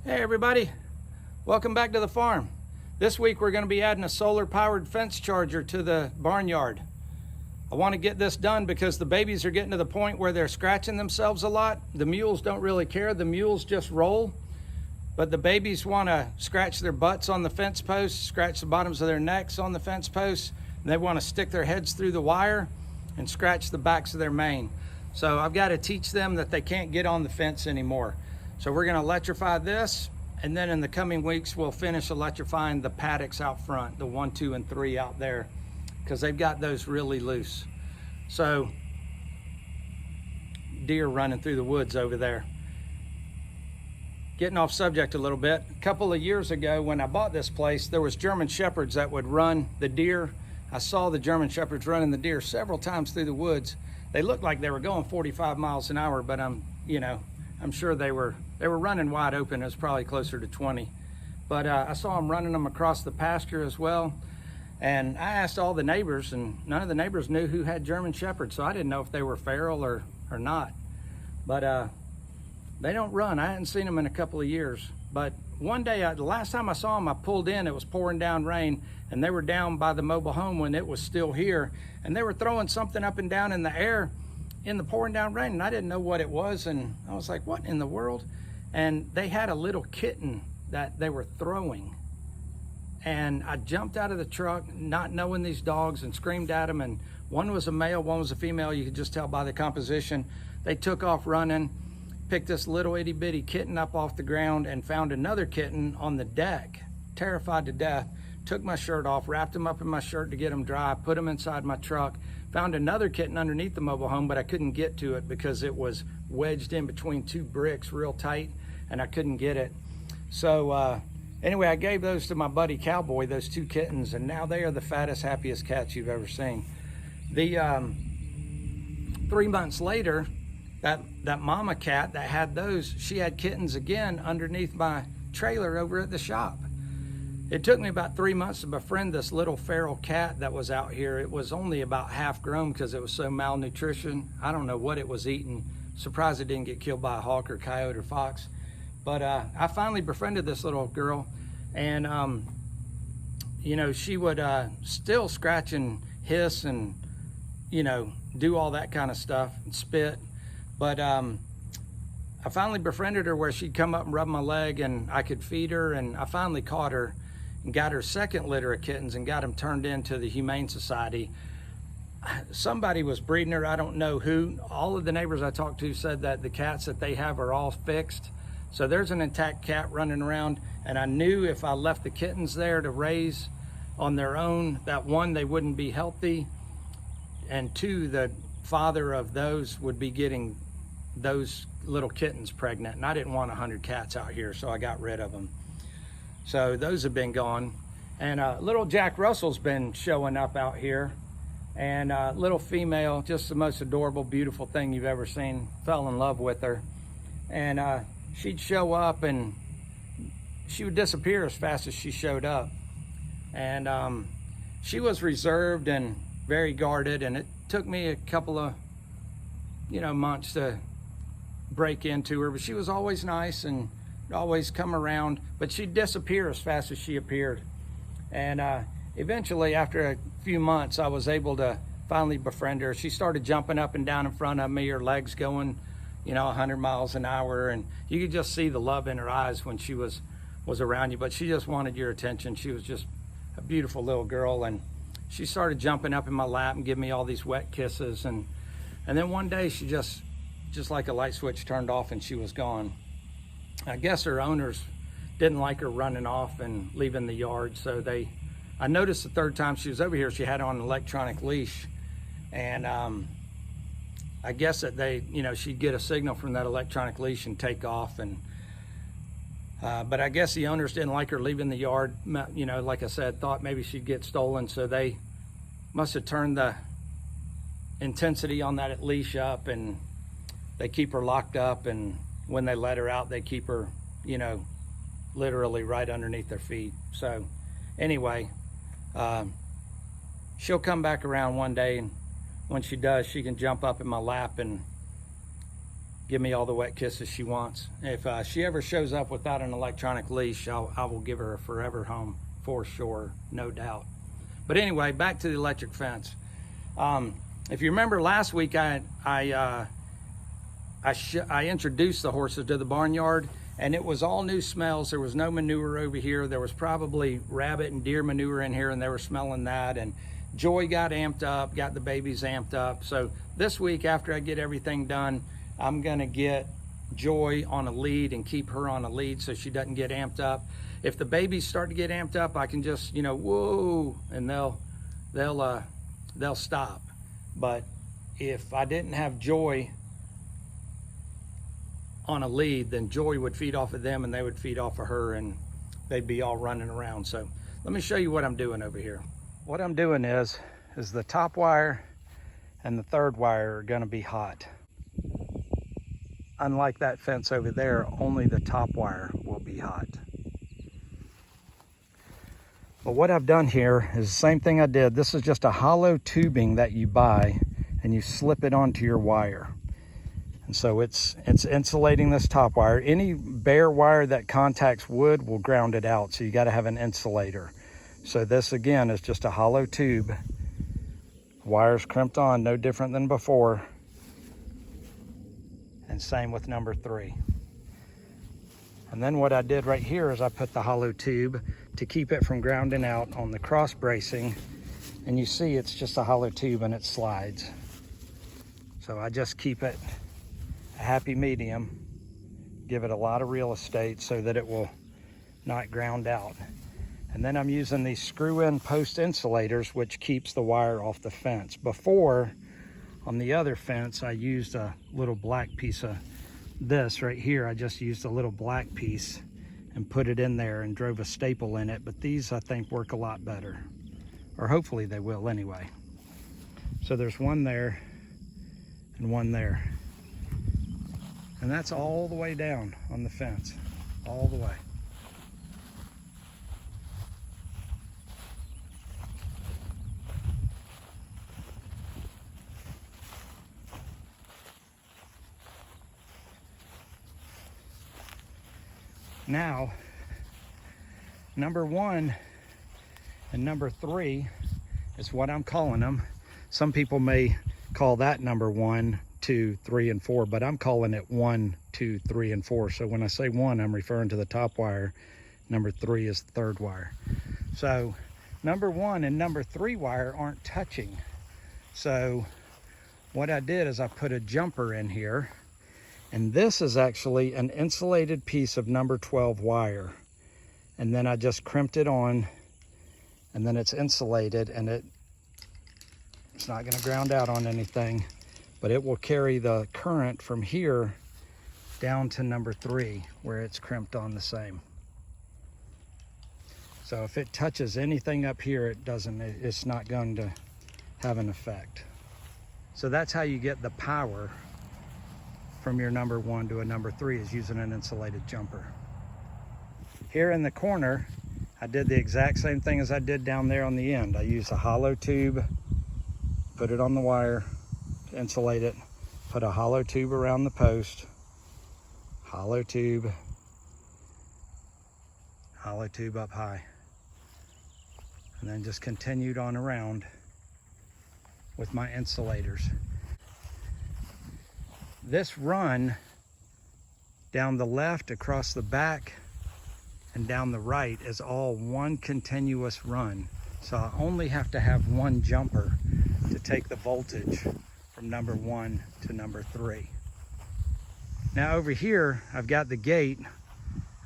Hey everybody, welcome back to the farm. This week we're going to be adding a solar powered fence charger to the barnyard. I want to get this done because the babies are getting to the point where they're scratching themselves a lot. The mules don't really care, the mules just roll, but the babies want to scratch their butts on the fence posts, scratch the bottoms of their necks on the fence posts, and they want to stick their heads through the wire and scratch the backs of their mane. So I've got to teach them that they can't get on the fence anymore. So we're going to electrify this, and then in the coming weeks we'll finish electrifying the paddocks out front, the 1, 2, and 3 out there, because they've got those really loose. So deer running through the woods over there. Getting off subject a little bit, a couple of years ago when I bought this place, there was German Shepherds that would run the deer. I saw the German Shepherds running the deer several times through the woods. They looked like they were going 45 miles an hour, but I'm sure they were running wide open. It was probably closer to 20. But I saw them running them across the pasture as well. And I asked all the neighbors, and none of the neighbors knew who had German Shepherds, so I didn't know if they were feral or not. But they don't run. I hadn't seen them in a couple of years. But one day, the last time I saw them, I pulled in, it was pouring down rain, and they were down by the mobile home when it was still here. And they were throwing something up and down in the air in the pouring down rain, and I didn't know what it was, and I was like, what in the world? And they had a little kitten that they were throwing, and I jumped out of the truck not knowing these dogs and screamed at them, and one was a male, one was a female. You could just tell by the composition. They took off running, picked this little itty bitty kitten up off the ground, and found another kitten on the deck, terrified to death. Took my shirt off, wrapped him up in my shirt to get him dry, put him inside my truck, found another kitten underneath the mobile home, but I couldn't get to it because it was wedged in between 2 bricks real tight, and I couldn't get it. So anyway, I gave those to my buddy Cowboy, those 2 kittens, and now they are the fattest, happiest cats you've ever seen. The 3 months later, that mama cat that had those, she had kittens again underneath my trailer over at the shop. It took me about 3 months to befriend this little feral cat that was out here. It was only about half grown because it was so malnutrition. I don't know what it was eating. Surprised it didn't get killed by a hawk or coyote or fox. But I finally befriended this little girl, and she would still scratch and hiss and do all that kind of stuff and spit. But I finally befriended her where she'd come up and rub my leg and I could feed her, and I finally caught her and got her second litter of kittens and got them turned into the Humane Society. Somebody was breeding her, I don't know who. All of the neighbors I talked to said that the cats that they have are all fixed. So there's an intact cat running around, and I knew if I left the kittens there to raise on their own, that 1, they wouldn't be healthy, and 2, the father of those would be getting those little kittens pregnant, and I didn't want 100 cats out here, so I got rid of them. So those have been gone. And little Jack Russell's been showing up out here, and little female, just the most adorable, beautiful thing you've ever seen. Fell in love with her. And she'd show up and she would disappear as fast as she showed up. And she was reserved and very guarded, and it took me a couple of months to break into her, but she was always nice and always come around, but she'd disappear as fast as she appeared. And eventually, after a few months, I was able to finally befriend her. She started jumping up and down in front of me, her legs going 100 miles an hour, and you could just see the love in her eyes when she was around you, but she just wanted your attention. She was just a beautiful little girl, and she started jumping up in my lap and giving me all these wet kisses, and then one day she just like a light switch turned off and she was gone. I guess her owners didn't like her running off and leaving the yard, so I noticed the 3rd time she was over here, she had on an electronic leash, and I guess that she'd get a signal from that electronic leash and take off, and but I guess the owners didn't like her leaving the yard. Like I said, thought maybe she'd get stolen, so they must have turned the intensity on that leash up, and they keep her locked up, and when they let her out, they keep her, literally right underneath their feet. So anyway, she'll come back around one day, and when she does, she can jump up in my lap and give me all the wet kisses she wants. If she ever shows up without an electronic leash, I will give her a forever home for sure, no doubt. But anyway, back to the electric fence. If you remember last week, I introduced the horses to the barnyard, and it was all new smells. There was no manure over here. There was probably rabbit and deer manure in here, and they were smelling that. And Joy got amped up, got the babies amped up. So this week, after I get everything done, I'm gonna get Joy on a lead and keep her on a lead so she doesn't get amped up. If the babies start to get amped up, I can just, you know, whoa, and they'll stop. But if I didn't have Joy on a lead, then Joy would feed off of them and they would feed off of her, and they'd be all running around. So let me show you what I'm doing over here. What I'm doing is the top wire and the third wire are gonna be hot. Unlike that fence over there, only the top wire will be hot. But what I've done here is the same thing I did. This is just a hollow tubing that you buy and you slip it onto your wire. And so it's insulating this top wire. Any bare wire that contacts wood will ground it out, so you got to have an insulator. So this again is just a hollow tube. Wires crimped on, no different than before. And same with number 3. And then what I did right here is I put the hollow tube to keep it from grounding out on the cross bracing. And you see it's just a hollow tube and it slides. So I just keep it a happy medium, give it a lot of real estate so that it will not ground out. And then I'm using these screw-in post insulators, which keeps the wire off the fence. Before, on the other fence, I used a little black piece of this right here. I just used a little black piece and put it in there and drove a staple in it. But these, I think, work a lot better, or hopefully they will anyway. So there's one there and one there. And that's all the way down on the fence, all the way. Now, number 1 and number 3 is what I'm calling them. Some people may call that number 1, 2, 3, and 4, but I'm calling it 1, 2, 3, and 4. So when I say 1, I'm referring to the top wire. Number 3 is the third wire. So number 1 and number 3 wire aren't touching. So what I did is I put a jumper in here, and this is actually an insulated piece of number 12 wire. And then I just crimped it on, and then it's insulated, and it's not gonna ground out on anything, but it will carry the current from here down to number 3 where it's crimped on the same. So if it touches anything up here, it's not going to have an effect. So that's how you get the power from your number 1 to a number 3, is using an insulated jumper. Here in the corner, I did the exact same thing as I did down there on the end. I used a hollow tube, put it on the wire to insulate it, put a hollow tube around the post, hollow tube up high, and then just continued on around with my insulators. This run down the left, across the back, and down the right is all one continuous run. So I only have to have one jumper to take the voltage from number 1 to number 3. Now over here, I've got the gate,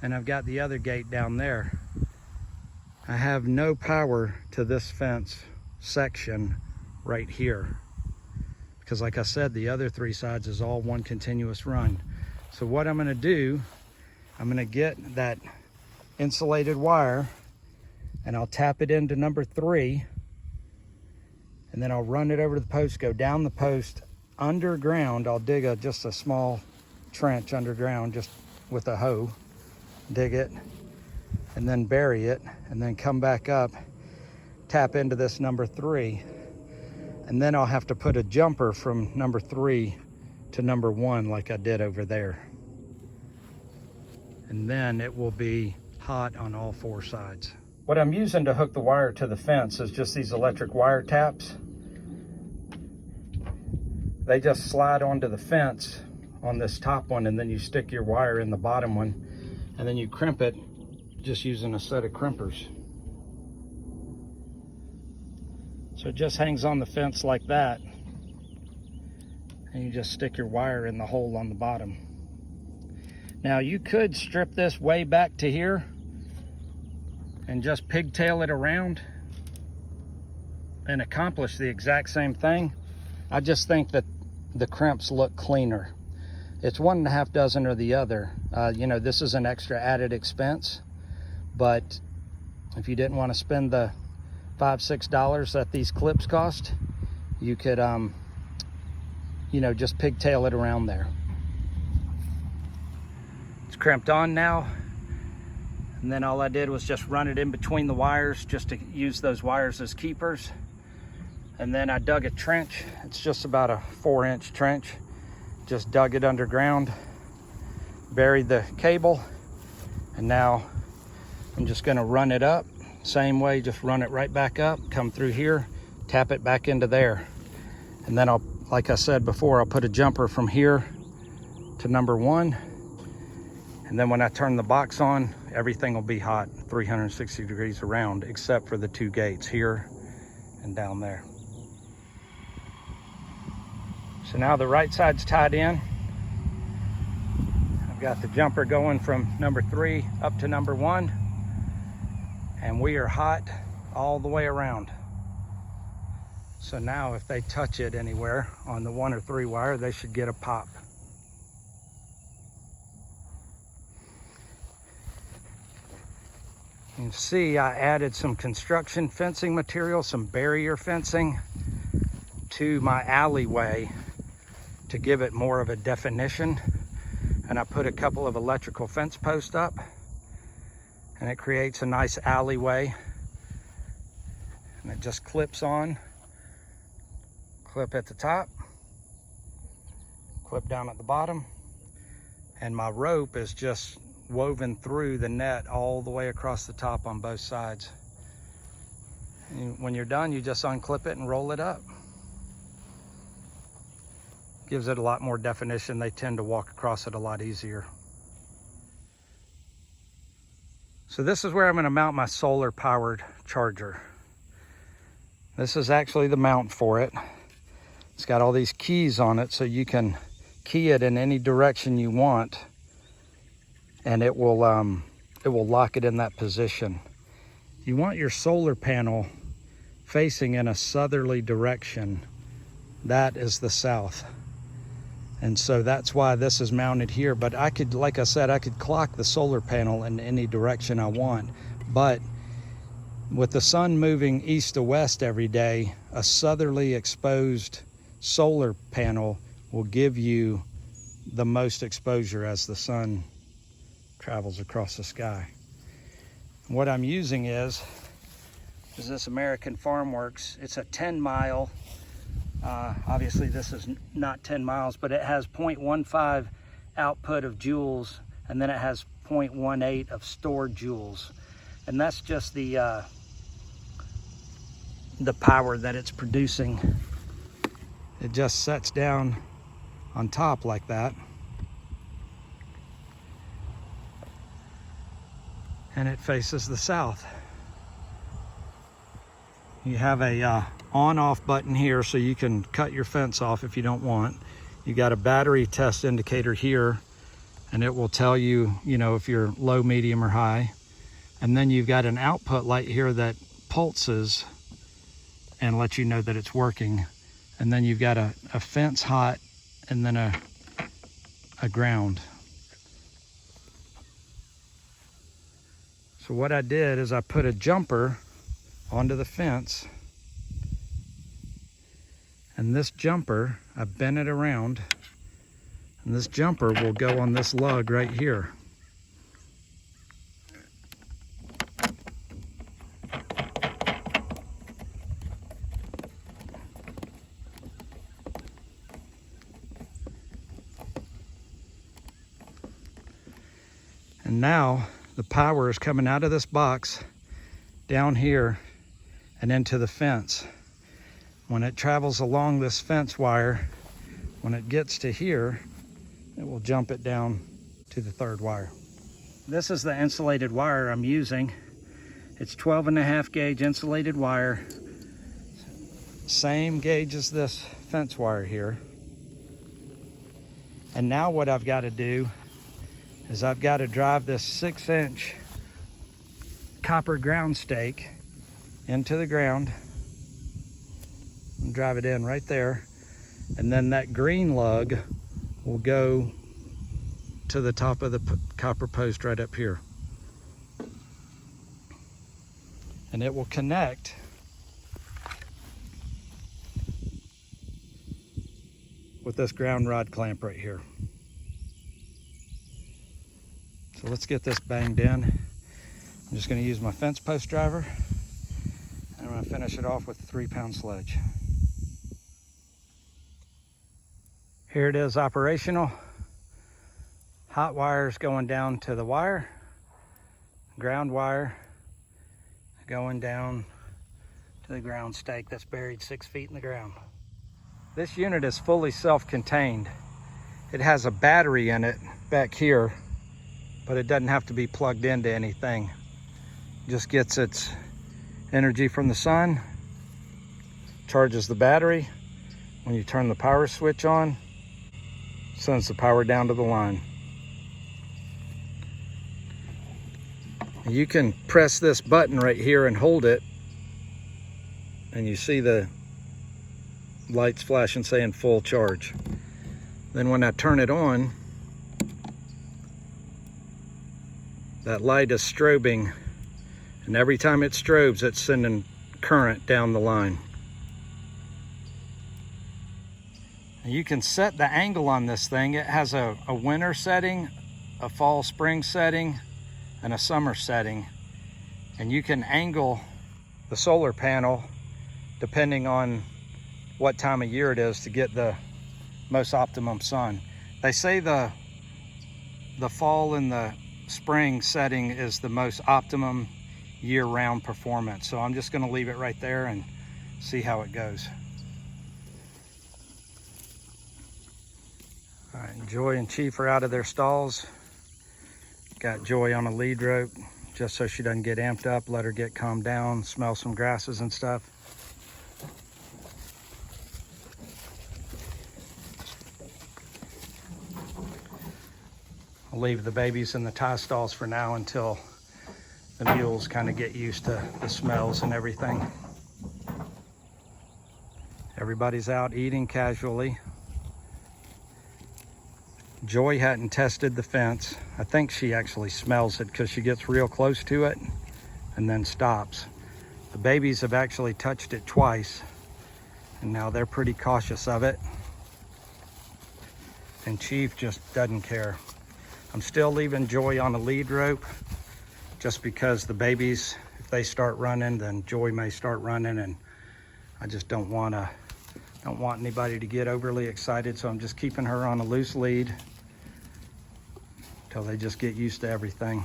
and I've got the other gate down there. I have no power to this fence section right here, because like I said, the other 3 sides is all one continuous run. So what I'm gonna do, I'm gonna get that insulated wire and I'll tap it into number 3, and then I'll run it over to the post, go down the post underground. I'll dig just a small trench underground just with a hoe, dig it, and then bury it, and then come back up, tap into this number 3. And then I'll have to put a jumper from number 3 to number 1 like I did over there. And then it will be hot on all 4 sides. What I'm using to hook the wire to the fence is just these electric wire taps. They just slide onto the fence on this top one, and then you stick your wire in the bottom one, and then you crimp it just using a set of crimpers. So it just hangs on the fence like that, and you just stick your wire in the hole on the bottom. Now you could strip this way back to here and just pigtail it around and accomplish the exact same thing. I just think that the crimps look cleaner. It's 1.5 dozen or the other. You know, this is an extra added expense, but if you didn't want to spend the $5-6 that these clips cost, you could you know, just pigtail it around there. It's crimped on now, and then all I did was just run it in between the wires just to use those wires as keepers. And then I dug a trench. It's just about a 4-inch trench. Just dug it underground, buried the cable, and now I'm just gonna run it up. Same way, just run it right back up, come through here, tap it back into there. And then I'll, like I said before, I'll put a jumper from here to number 1. And then when I turn the box on, everything will be hot 360 degrees around, except for the 2 gates here and down there. So now the right side's tied in. I've got the jumper going from number 3 up to number 1. And we are hot all the way around. So now if they touch it anywhere on the 1 or 3 wire, they should get a pop. You can see I added some construction fencing material, some barrier fencing to my alleyway to give it more of a definition. And I put a couple of electrical fence posts up, and it creates a nice alleyway. And it just clips on, clip at the top, clip down at the bottom, and my rope is just woven through the net all the way across the top on both sides. And when you're done, you just unclip it and roll it up. Gives it a lot more definition. They tend to walk across it a lot easier. So this is where I'm going to mount my solar powered charger. This is actually the mount for it. It's got all these keys on it, so you can key it in any direction you want, and it will lock it in that position. You want your solar panel facing in a southerly direction. That is the south. And so that's why this is mounted here. But I could, like I said, I could clock the solar panel in any direction I want. But with the sun moving east to west every day, a southerly exposed solar panel will give you the most exposure as the sun travels across the sky. What I'm using is this American Farm Works. It's a 10-mile. Obviously this is not 10 miles, but it has 0.15 output of joules, and then it has 0.18 of stored joules. And that's just the power that it's producing. It just sets down on top like that. And it faces the south. You have a on-off button here, so you can cut your fence off if you don't want. You got a battery test indicator here, and it will tell you, you know, if you're low, medium, or high. And then you've got an output light here that pulses and lets you know that it's working. And then you've got a fence hot and then a ground. So what I did is I put a jumper onto the fence, and this jumper, I bent it around, and this jumper will go on this lug right here. And now the power is coming out of this box down here and into the fence. When it travels along this fence wire, when it gets to here, it will jump it down to the third wire. This is the insulated wire I'm using. It's 12.5 gauge insulated wire. Same gauge as this fence wire here. And now what I've got to do is I've got to drive this 6-inch copper ground stake into the ground and drive it in right there. And then that green lug will go to the top of the copper post right up here. And it will connect with this ground rod clamp right here. So let's get this banged in. I'm just going to use my fence post driver, and I'm going to finish it off with a 3-pound sledge. Here it is operational. Hot wires going down to the wire, ground wire going down to the ground stake that's buried 6 feet in the ground. This unit is fully self-contained. It has a battery in it back here, but it doesn't have to be plugged into anything. It just gets its energy from the sun, charges the battery. When you turn the power switch on, sends the power down to the line. You can press this button right here and hold it, and you see the lights flashing saying full charge. Then when I turn it on, that light is strobing, and every time it strobes, it's sending current down the line. And you can set the angle on this thing. It has a winter setting, a fall spring setting, and a summer setting. And you can angle the solar panel depending on what time of year it is to get the most optimum sun. They say the fall and the spring setting is the most optimum year-round performance. So I'm just going to leave it right there and see how it goes. All right, Joy and Chief are out of their stalls. Got Joy on a lead rope just so she doesn't get amped up. Let her get calmed down, smell some grasses and stuff. I'll leave the babies in the tie stalls for now until the mules kind of get used to the smells and everything. Everybody's out eating casually. Joy hadn't tested the fence. I think she actually smells it because she gets real close to it and then stops. The babies have actually touched it twice, and now they're pretty cautious of it. And Chief just doesn't care. I'm still leaving Joy on a lead rope just because the babies, if they start running, then Joy may start running, and I just don't want anybody to get overly excited, so I'm just keeping her on a loose lead until they just get used to everything.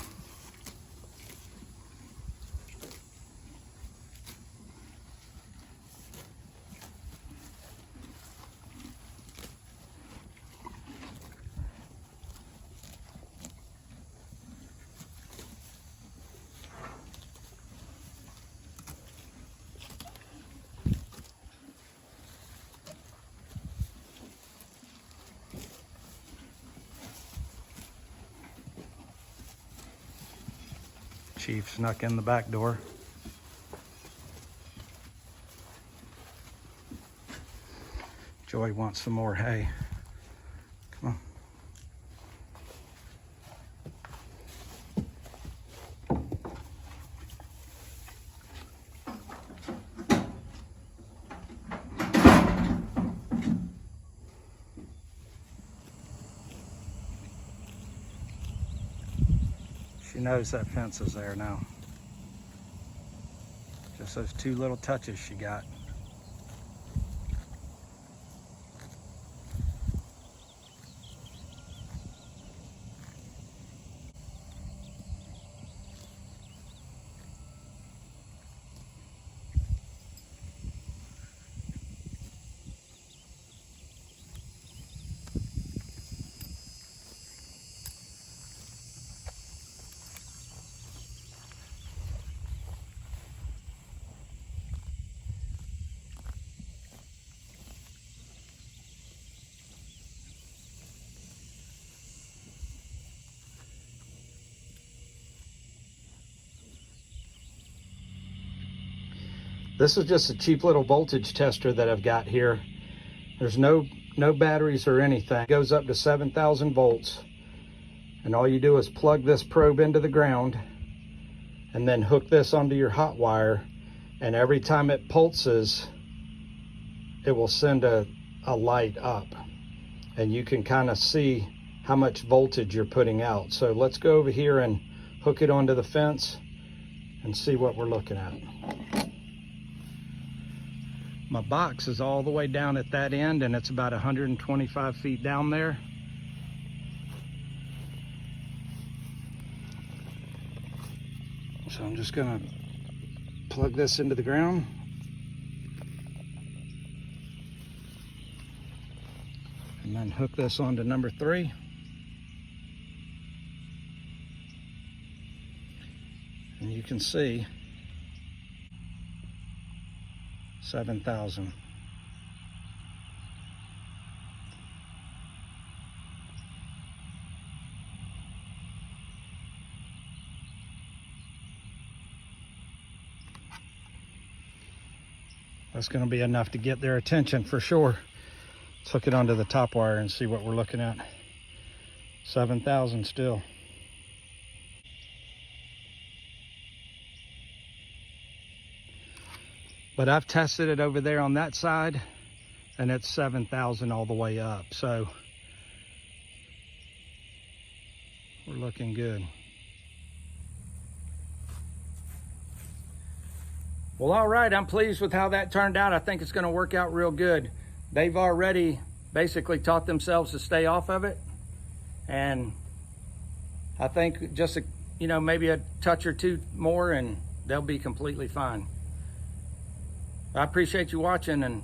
Chief snuck in the back door. Joy wants some more hay. Come on. She knows that fence is there now. Just those 2 little touches she got. This is just a cheap little voltage tester that I've got here. There's no batteries or anything. It goes up to 7,000 volts. And all you do is plug this probe into the ground and then hook this onto your hot wire. And every time it pulses, it will send a light up. And you can kind of see how much voltage you're putting out. So let's go over here and hook it onto the fence and see what we're looking at. My box is all the way down at that end, and it's about 125 feet down there. So I'm just gonna plug this into the ground. And then hook this onto number 3. And you can see 7,000. That's going to be enough to get their attention for sure. Let's hook it onto the top wire and see what we're looking at. 7,000 still. But I've tested it over there on that side, and it's 7,000 all the way up. So we're looking good. Well, all right, I'm pleased with how that turned out. I think it's going to work out real good. They've already basically taught themselves to stay off of it. And I think just, maybe a touch or two more and they'll be completely fine. I appreciate you watching, and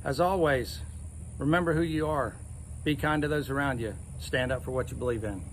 as always, remember who you are. Be kind to those around you. Stand up for what you believe in.